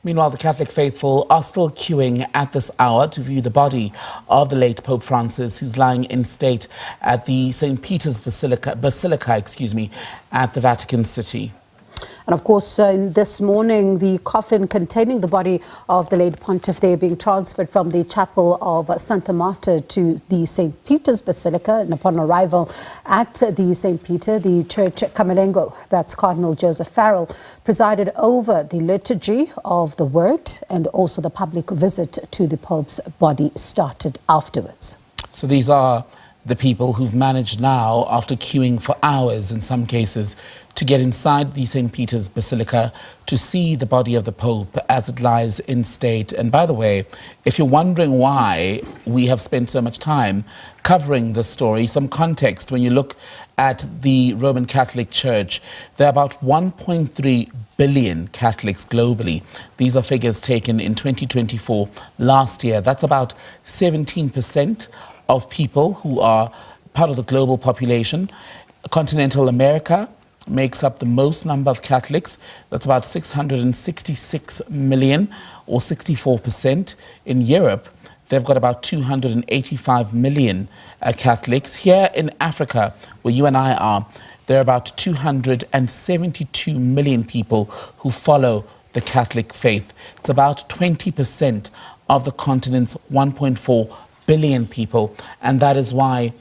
Meanwhile, the Catholic faithful are still queuing at this hour to view the body of the late Pope Francis, who's lying in state at the St. Peter's Basilica, at the Vatican City. And of course, this morning, the coffin containing the body of the late Pontiff there being transferred from the chapel of Santa Marta to the St. Peter's Basilica. And upon arrival at the St. Peter, the church Camerlengo, that's Cardinal Joseph Farrell, presided over the liturgy of the word, and also the public visit to the Pope's body started afterwards. So these are the people who've managed now, after queuing for hours in some cases, to get inside the St. Peter's Basilica to see the body of the Pope as it lies in state. And by the way, if you're wondering why we have spent so much time covering this story, some context: when you look at the Roman Catholic Church, there are about 1.3 billion Catholics globally. These are figures taken in 2024, last year. That's about 17% of people who are part of the global population. Continental America makes up the most number of Catholics. That's about 666 million, or 64%. In Europe, they've got about 285 million Catholics. Here in Africa, where you and I are, there are about 272 million people who follow the Catholic faith. It's about 20% of the continent's 1.4 billion people. And that is why,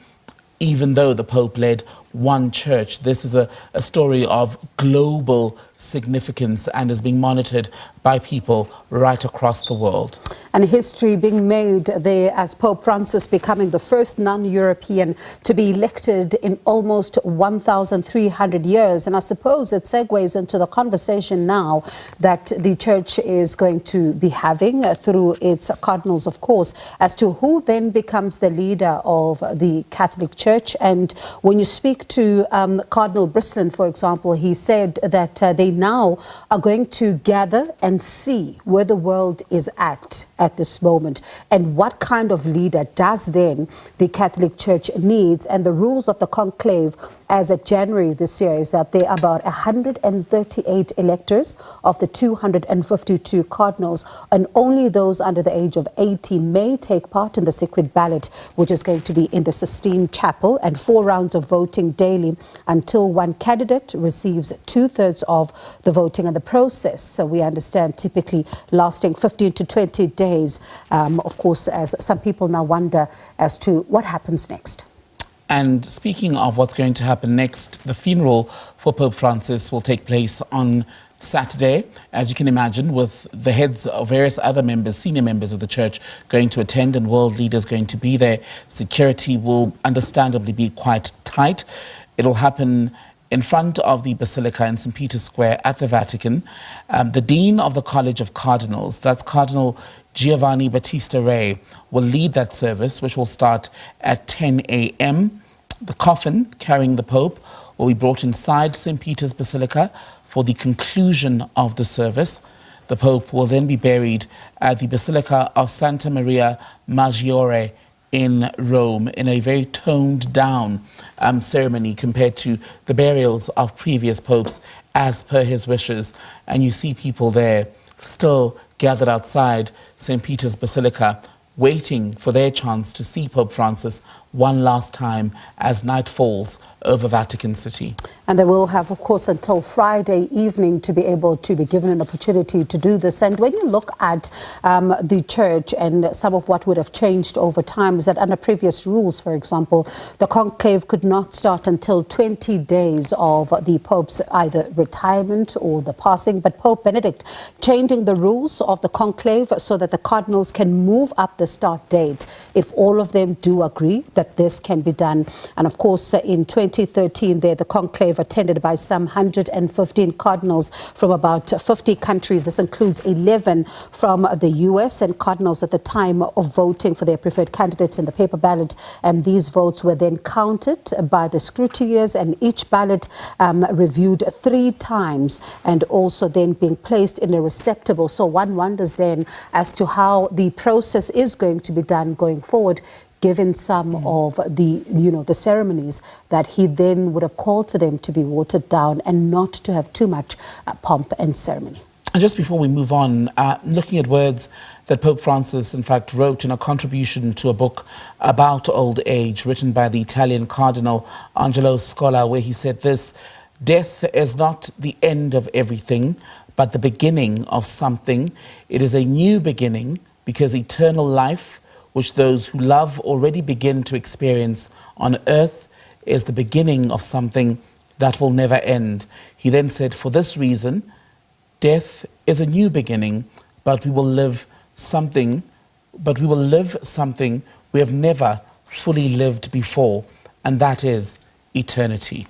even though the Pope led one church, this is a story of global significance and is being monitored by people right across the world. And history being made there as Pope Francis becoming the first non-European to be elected in almost 1,300 years. And I suppose it segues into the conversation now that the Church is going to be having through its cardinals, of course, as to who then becomes the leader of the Catholic Church. And when you speak to Cardinal Brislin, for example, he said that they now are going to gather and see where the world is at this moment, and what kind of leader does then the Catholic Church needs. And the rules of the conclave as of January this year is that there are about 138 electors of the 252 cardinals, and only those under the age of 80 may take part in the secret ballot, which is going to be in the Sistine Chapel, and 4 rounds of voting daily until one candidate receives 2/3 of the voting. And the process, so we understand, typically lasting 15 to 20 days. Of course, as some people now wonder as to what happens next. And speaking of what's going to happen next, the funeral for Pope Francis will take place on Saturday, as you can imagine, with the heads of various other members, senior members of the church, going to attend, and world leaders going to be there. Security will understandably be quite tight. It'll happen in front of the Basilica in St. Peter's Square at the Vatican. The Dean of the College of Cardinals, that's Cardinal Giovanni Battista Re, will lead that service, which will start at 10 a.m. The coffin carrying the Pope will be brought inside St. Peter's Basilica for the conclusion of the service. The Pope will then be buried at the Basilica of Santa Maria Maggiore in Rome, in a very toned down ceremony compared to the burials of previous popes, as per his wishes. And you see people there still gathered outside St. Peter's Basilica, waiting for their chance to see Pope Francis one last time as night falls over Vatican City. And they will have, of course, until Friday evening to be able to be given an opportunity to do this. And when you look at the church and some of what would have changed over time is that under previous rules, for example, the conclave could not start until 20 days of the Pope's either retirement or the passing. But Pope Benedict changing the rules of the conclave so that the cardinals can move up the start date if all of them do agree that this can be done. And of course, in 2013, there the conclave attended by some 115 cardinals from about 50 countries. This includes 11 from the US, and cardinals at the time of voting for their preferred candidates in the paper ballot. And these votes were then counted by the scrutineers, and each ballot reviewed 3 times, and also then being placed in a receptacle. So one wonders then as to how the process is going to be done going forward, given some of the, the ceremonies that he then would have called for them to be watered down and not to have too much pomp and ceremony. And just before we move on, looking at words that Pope Francis, in fact, wrote in a contribution to a book about old age written by the Italian Cardinal Angelo Scola, where he said this: "Death is not the end of everything, but the beginning of something. It is a new beginning, because eternal life, which those who love already begin to experience on earth, is the beginning of something that will never end." He then said, "For this reason, death is a new beginning, but we will live something we have never fully lived before, and that is eternity."